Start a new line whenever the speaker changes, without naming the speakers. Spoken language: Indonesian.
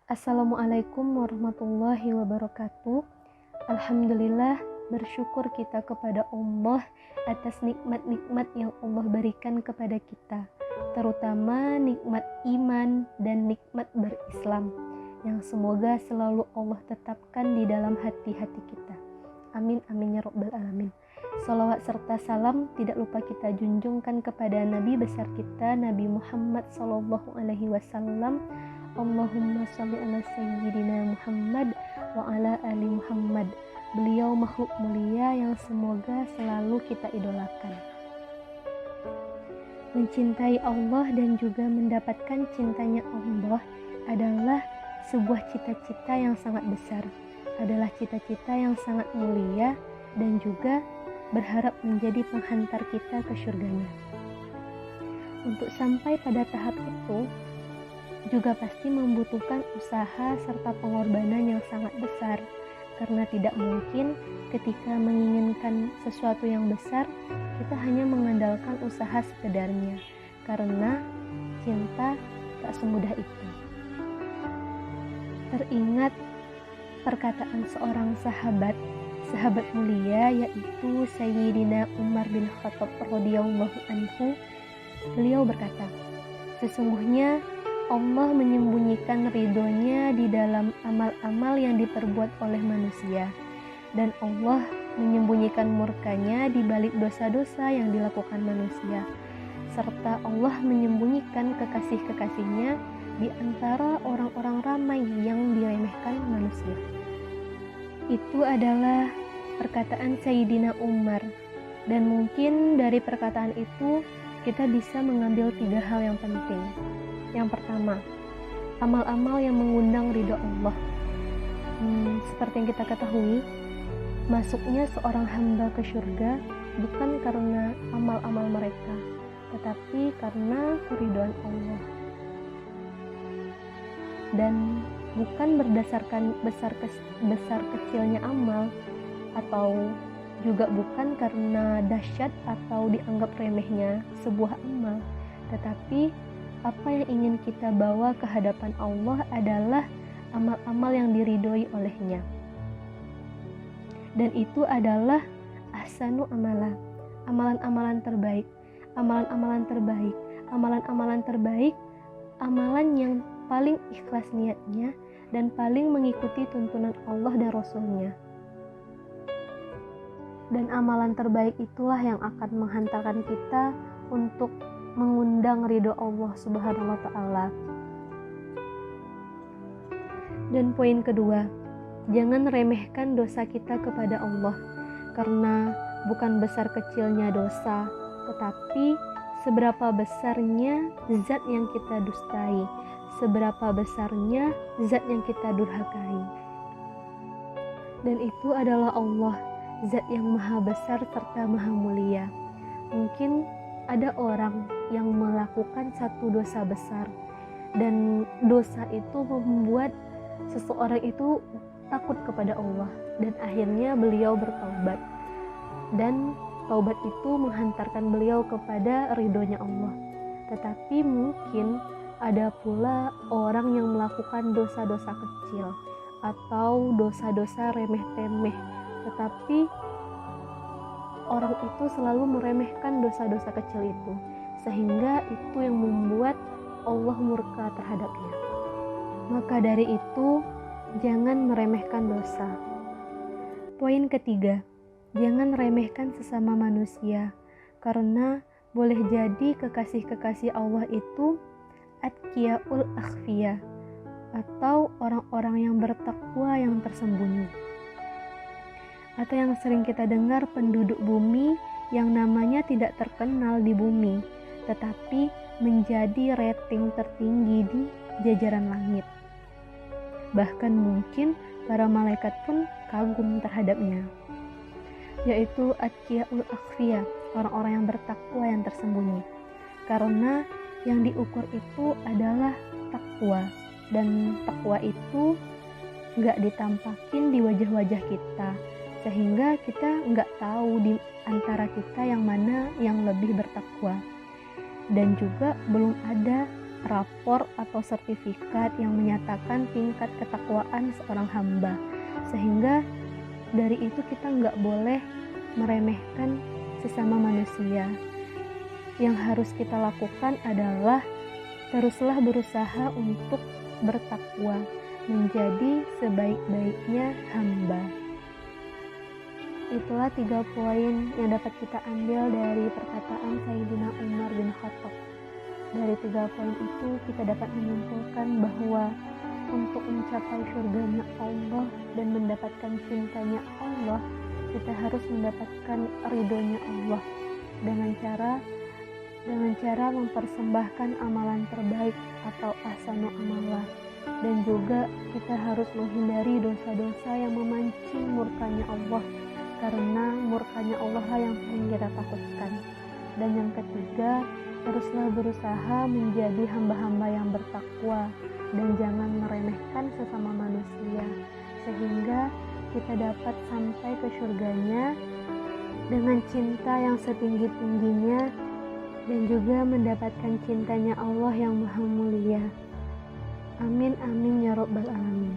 Assalamualaikum warahmatullahi wabarakatuh. Alhamdulillah, bersyukur kita kepada Allah atas nikmat-nikmat yang Allah berikan kepada kita, terutama nikmat iman dan nikmat berislam, yang semoga selalu Allah tetapkan di dalam hati-hati kita. Amin amin ya rabbal alamin. Salawat serta salam tidak lupa kita junjungkan kepada Nabi besar kita, Nabi Muhammad sallallahu alaihi wasallam. Allahumma sholli ala sayyidina Muhammad wa ala ali Muhammad. Beliau makhluk mulia yang semoga selalu kita idolakan. Mencintai Allah dan juga mendapatkan cintanya Allah adalah sebuah cita-cita yang sangat besar, adalah cita-cita yang sangat mulia dan juga berharap menjadi penghantar kita ke surganya. Untuk sampai pada tahap itu juga pasti membutuhkan usaha serta pengorbanan yang sangat besar, karena tidak mungkin ketika menginginkan sesuatu yang besar kita hanya mengandalkan usaha sekedarnya, karena cinta tak semudah itu. Teringat perkataan seorang sahabat mulia, yaitu Sayyidina Umar bin Khattab radhiyallahu anhu. Beliau berkata, sesungguhnya Allah menyembunyikan ridhonya di dalam amal-amal yang diperbuat oleh manusia, dan Allah menyembunyikan murkanya di balik dosa-dosa yang dilakukan manusia, serta Allah menyembunyikan kekasih-kekasihnya di antara orang-orang ramai yang diremehkan manusia. Itu adalah perkataan Sayyidina Umar, dan mungkin dari perkataan itu kita bisa mengambil 3 hal yang penting. Yang pertama, amal-amal yang mengundang ridho Allah. Seperti yang kita ketahui, masuknya seorang hamba ke surga bukan karena amal-amal mereka, tetapi karena keridhaan Allah. Dan bukan berdasarkan besar kecilnya amal, atau juga bukan karena dahsyat atau dianggap remehnya sebuah amal, tetapi apa yang ingin kita bawa ke hadapan Allah adalah amal-amal yang diridhoi olehnya. Dan itu adalah ahsanu amala, amalan-amalan terbaik, amalan yang paling ikhlas niatnya dan paling mengikuti tuntunan Allah dan Rasul-Nya. Dan amalan terbaik itulah yang akan menghantarkan kita untuk mengundang ridho Allah Subhanahu wa ta'ala. Dan poin kedua, jangan remehkan dosa kita kepada Allah, karena bukan besar kecilnya dosa, tetapi seberapa besarnya zat yang kita dustai, seberapa besarnya zat yang kita durhakai. Dan itu adalah Allah, zat yang maha besar serta maha mulia. Mungkin ada orang yang melakukan satu dosa besar, dan dosa itu membuat seseorang itu takut kepada Allah, dan akhirnya beliau bertaubat, dan taubat itu menghantarkan beliau kepada ridhonya Allah. Tetapi mungkin ada pula orang yang melakukan dosa-dosa kecil atau dosa-dosa remeh-temeh, tetapi orang itu selalu meremehkan dosa-dosa kecil itu, sehingga itu yang membuat Allah murka terhadapnya. Maka dari itu, jangan meremehkan dosa. Poin ketiga, jangan remehkan sesama manusia, karena boleh jadi kekasih-kekasih Allah itu atqiyaul akhfiya, atau orang-orang yang bertakwa yang tersembunyi. Atau yang sering kita dengar, penduduk bumi yang namanya tidak terkenal di bumi, tetapi menjadi rating tertinggi di jajaran langit. Bahkan mungkin para malaikat pun kagum terhadapnya, yaitu atqiyaul akhfiya, orang-orang yang bertakwa yang tersembunyi. Karena yang diukur itu adalah takwa, dan takwa itu gak ditampakin di wajah-wajah kita, sehingga kita nggak tahu di antara kita yang mana yang lebih bertakwa. Dan juga belum ada rapor atau sertifikat yang menyatakan tingkat ketakwaan seorang hamba. Sehingga dari itu kita nggak boleh meremehkan sesama manusia. Yang harus kita lakukan adalah teruslah berusaha untuk bertakwa, menjadi sebaik-baiknya hamba. Itulah 3 poin yang dapat kita ambil dari perkataan Sayyidina Umar bin Khattab. Dari 3 poin itu kita dapat menyimpulkan bahwa untuk mencapai surganya Allah dan mendapatkan cintanya Allah, kita harus mendapatkan ridhonya Allah dengan cara mempersembahkan amalan terbaik atau ahsanu amalah, dan juga kita harus menghindari dosa-dosa yang memancing murkanya Allah, karena murkanya Allah lah yang paling kita takutkan. Dan yang ketiga, teruslah berusaha menjadi hamba-hamba yang bertakwa dan jangan meremehkan sesama manusia, sehingga kita dapat sampai ke surganya dengan cinta yang setinggi-tingginya dan juga mendapatkan cintanya Allah yang maha mulia. Amin amin ya rabbal alamin.